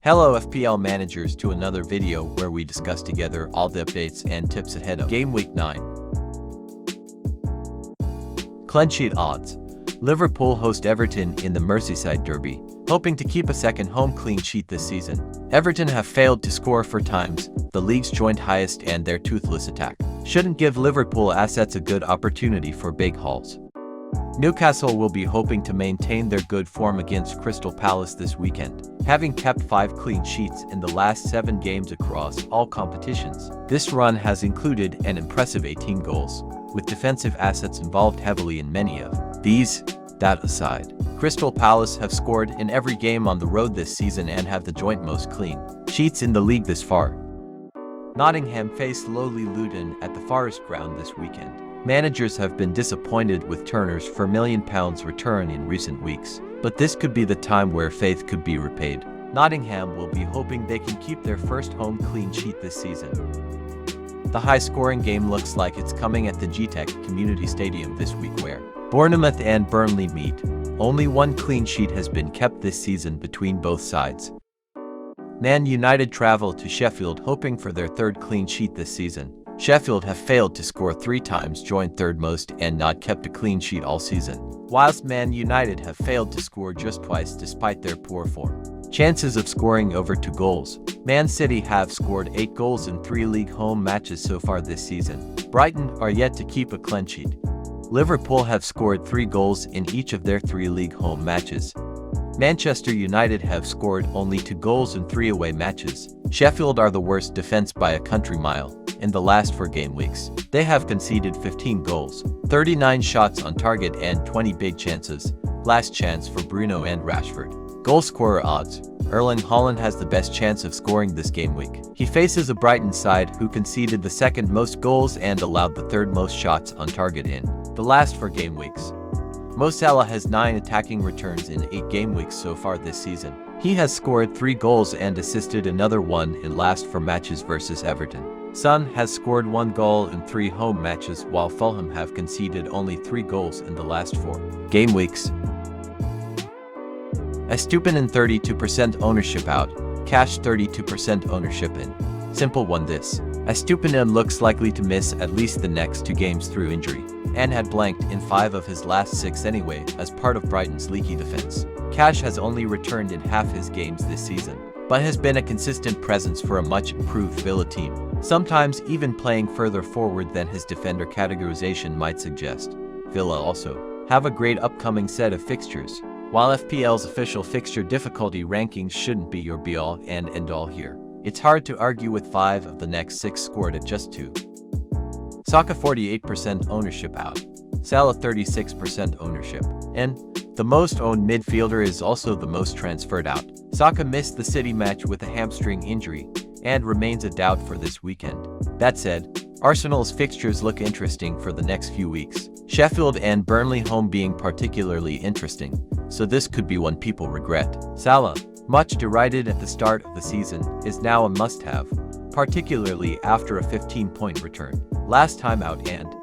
Hello FPL Managers to another video where we discuss together all the updates and tips ahead of Game Week 9. Cleansheet odds. Liverpool host Everton in the Merseyside derby, hoping to keep a second home clean sheet this season. Everton have failed to score 4 times, the league's joint highest, and their toothless attack shouldn't give Liverpool assets a good opportunity for big hauls. Newcastle will be hoping to maintain their good form against Crystal Palace this weekend, having kept 5 clean sheets in the last 7 games across all competitions. This run has included an impressive 18 goals, with defensive assets involved heavily in many of these. That aside, Crystal Palace have scored in every game on the road this season and have the joint most clean sheets in the league this far. Nottingham face lowly Luton at the Forest Ground this weekend. Managers have been disappointed with Turner's £4 million return in recent weeks, but this could be the time where faith could be repaid. Nottingham will be hoping they can keep their first home clean sheet this season. The high-scoring game looks like it's coming at the G-Tech Community Stadium this week, where Bournemouth and Burnley meet. Only 1 clean sheet has been kept this season between both sides. Man United travel to Sheffield hoping for their 3rd clean sheet this season. Sheffield have failed to score 3 times, joint 3rd most, and not kept a clean sheet all season, whilst Man United have failed to score just twice despite their poor form. Chances of scoring over 2 goals. Man City have scored 8 goals in 3 league home matches so far this season. Brighton are yet to keep a clean sheet. Liverpool have scored 3 goals in each of their 3 league home matches. Manchester United have scored only 2 goals in 3 away matches. Sheffield are the worst defense by a country mile. In the last 4 game weeks, they have conceded 15 goals, 39 shots on target and 20 big chances. Last chance for Bruno and Rashford. Goal scorer odds. Erling Haaland has the best chance of scoring this game week. He faces a Brighton side who conceded the 2nd most goals and allowed the 3rd most shots on target in the last 4 game weeks. Mo Salah has 9 attacking returns in 8 game weeks so far this season. He has scored 3 goals and assisted another 1 in last 4 matches versus Everton. Son has scored 1 goal in 3 home matches, while Fulham have conceded only 3 goals in the last 4 game weeks. Estupiñán 32% ownership out, Cash 32% ownership in. Simple one this. Estupiñán looks likely to miss at least the next 2 games through injury, and had blanked in 5 of his last 6 anyway as part of Brighton's leaky defense. Cash has only returned in half his games this season, but has been a consistent presence for a much improved Villa team, sometimes even playing further forward than his defender categorization might suggest. Villa also have a great upcoming set of fixtures. While FPL's official fixture difficulty rankings shouldn't be your be-all and end-all here, it's hard to argue with 5 of the next 6 scored at just 2. Saka 48% ownership out, Salah 36% ownership, and the most owned midfielder is also the most transferred out. Saka missed the City match with a hamstring injury and remains a doubt for this weekend. That said, Arsenal's fixtures look interesting for the next few weeks, Sheffield and Burnley home being particularly interesting, so this could be one people regret. Salah, much derided at the start of the season, is now a must-have, particularly after a 15-point return last time out, and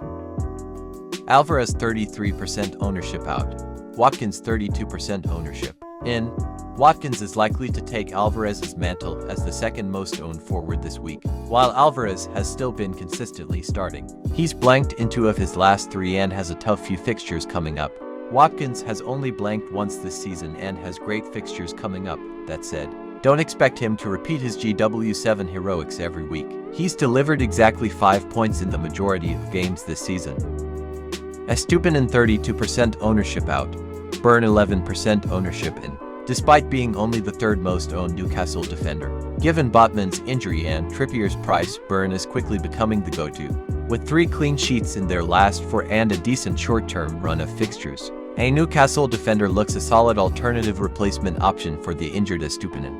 Alvarez 33% ownership out, Watkins 32% ownership in. Watkins is likely to take Alvarez's mantle as the 2nd most owned forward this week, while Alvarez has still been consistently starting. He's blanked in 2 of his last 3 and has a tough few fixtures coming up. Watkins has only blanked once this season and has great fixtures coming up. That said, don't expect him to repeat his GW7 heroics every week. He's delivered exactly 5 points in the majority of games this season. Estupiñán 32% ownership out, Burn 11% ownership in. Despite being only the 3rd most owned Newcastle defender, given Botman's injury and Trippier's price, Burn is quickly becoming the go-to. With 3 clean sheets in their last 4 and a decent short-term run of fixtures, a Newcastle defender looks a solid alternative replacement option for the injured Estupiñán.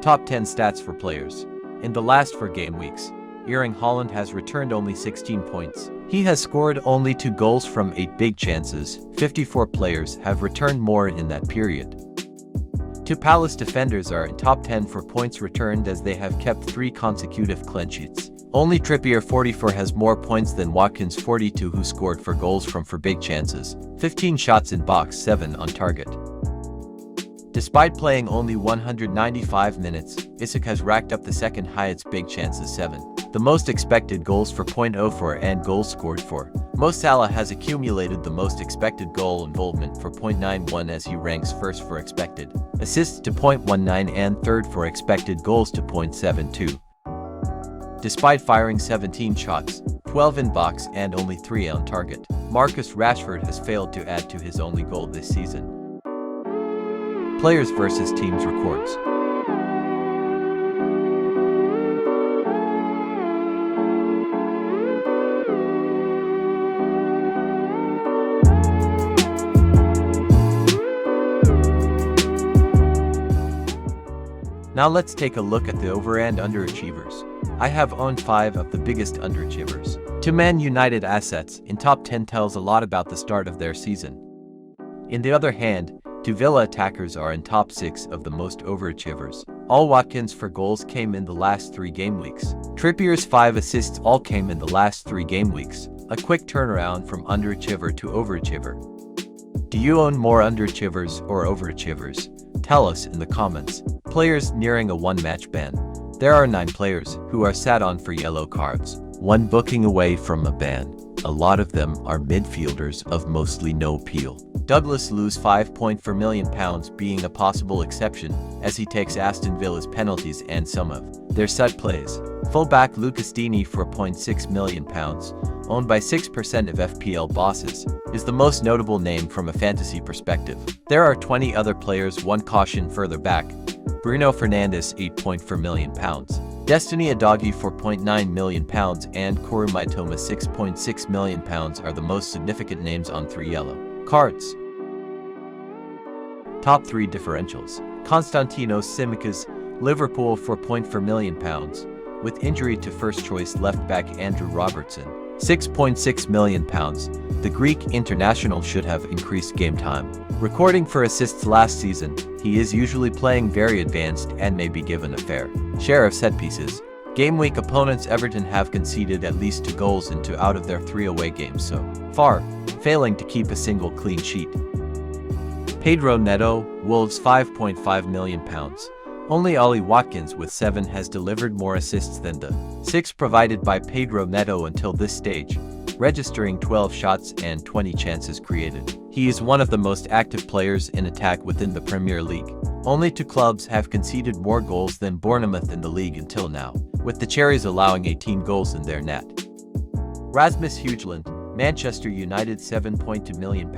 Top 10 stats for players. In the last 4 game weeks, Erling Haaland has returned only 16 points. He has scored only 2 goals from 8 big chances. 54 players have returned more in that period. 2 Palace defenders are in top 10 for points returned as they have kept 3 consecutive clean sheets. Only Trippier 44 has more points than Watkins 42, who scored 4 goals from 4 big chances, 15 shots in box, 7 on target. Despite playing only 195 minutes, Isak has racked up the second highest big chances 7. The most expected goals for .04 and goals scored for. Mo Salah has accumulated the most expected goal involvement for .91 as he ranks first for expected assists to .19 and third for expected goals to .72. Despite firing 17 shots, 12 in box and only 3 on target, Marcus Rashford has failed to add to his only goal this season. Players versus teams records. Now let's take a look at the over and underachievers. I have owned 5 of the biggest underachievers. To Man United assets in top 10 tells a lot about the start of their season. In the other hand, 2 Villa attackers are in top 6 of the most overachievers. All Watkins for goals came in the last 3 game weeks. Trippier's 5 assists all came in the last 3 game weeks. A quick turnaround from underachiever to overachiever. Do you own more underachievers or overachievers? Tell us in the comments. Players nearing a 1-match ban. There are 9 players who are sat on for yellow cards. 1 booking away from a ban. A lot of them are midfielders of mostly no appeal. Douglas Luiz £5.4 million being a possible exception as he takes Aston Villa's penalties and some of their set plays. Fullback Lucas Digne for £0.6 million, owned by 6% of FPL bosses, is the most notable name from a fantasy perspective. There are 20 other players, 1 caution further back. Bruno Fernandes £8.4 million, Destiny Adoghi for £0.9 million and Koru Mitoma £6.6 million are the most significant names on 3 yellow cards. Top 3 differentials. Konstantinos Tsimikas, Liverpool for £0.4 million, with injury to first choice left back Andrew Robertson, £6.6 million. The Greek international should have increased game time. Recording for assists last season, he is usually playing very advanced and may be given a fair share of set pieces. Game week opponents Everton have conceded at least 2 goals in 2 out of their 3 away games so far, failing to keep a single clean sheet. Pedro Neto, Wolves £5.5 million. Only Ollie Watkins with 7 has delivered more assists than the 6 provided by Pedro Neto until this stage, registering 12 shots and 20 chances created. He is one of the most active players in attack within the Premier League. Only 2 clubs have conceded more goals than Bournemouth in the league until now, with the Cherries allowing 18 goals in their net. Rasmus Højlund, Manchester United £7.2 million,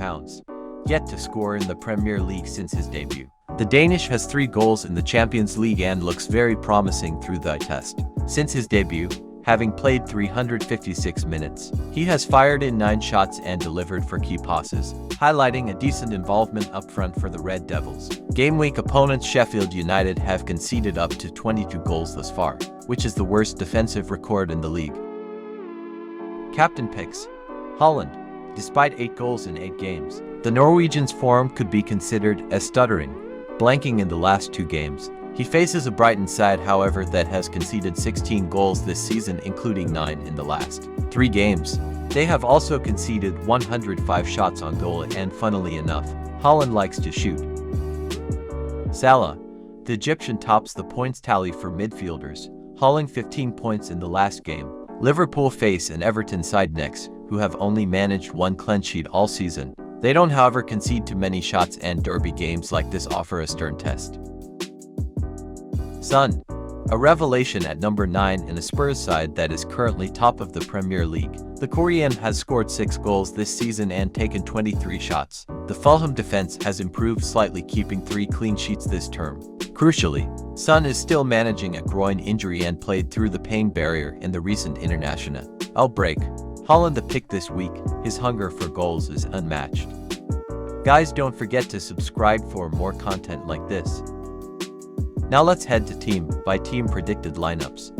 yet to score in the Premier League since his debut. The Danish has 3 goals in the Champions League and looks very promising through the eye test. Since his debut, having played 356 minutes, he has fired in 9 shots and delivered for key passes, highlighting a decent involvement up front for the Red Devils. Game week opponents Sheffield United have conceded up to 22 goals thus far, which is the worst defensive record in the league. Captain picks. Haaland. Despite 8 goals in 8 games, the Norwegian's form could be considered as stuttering, blanking in the last 2 games. He faces a Brighton side, however, that has conceded 16 goals this season, including 9 in the last 3 games. They have also conceded 105 shots on goal and, funnily enough, Haaland likes to shoot. Salah. The Egyptian tops the points tally for midfielders, hauling 15 points in the last game. Liverpool face an Everton side next, who have only managed 1 clean sheet all season. They don't, however, concede too many shots, and derby games like this offer a stern test. Son. A revelation at number 9 in a Spurs side that is currently top of the Premier League. The Korean has scored 6 goals this season and taken 23 shots. The Fulham defense has improved slightly, keeping 3 clean sheets this term. Crucially, Son is still managing a groin injury and played through the pain barrier in the recent international outbreak. Haaland the pick this week. His hunger for goals is unmatched. Guys, don't forget to subscribe for more content like this. Now let's head to team by team predicted lineups.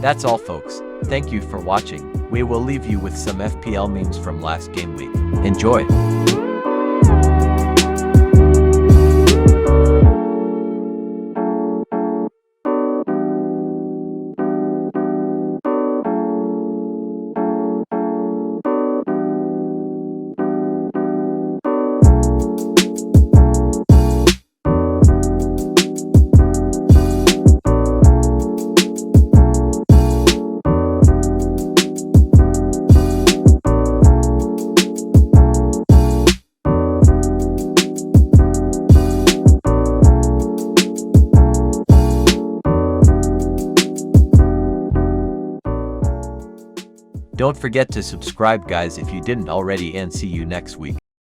That's all folks, thank you for watching. We will leave you with some FPL memes from last game week. Enjoy! Don't forget to subscribe guys if you didn't already, and see you next week.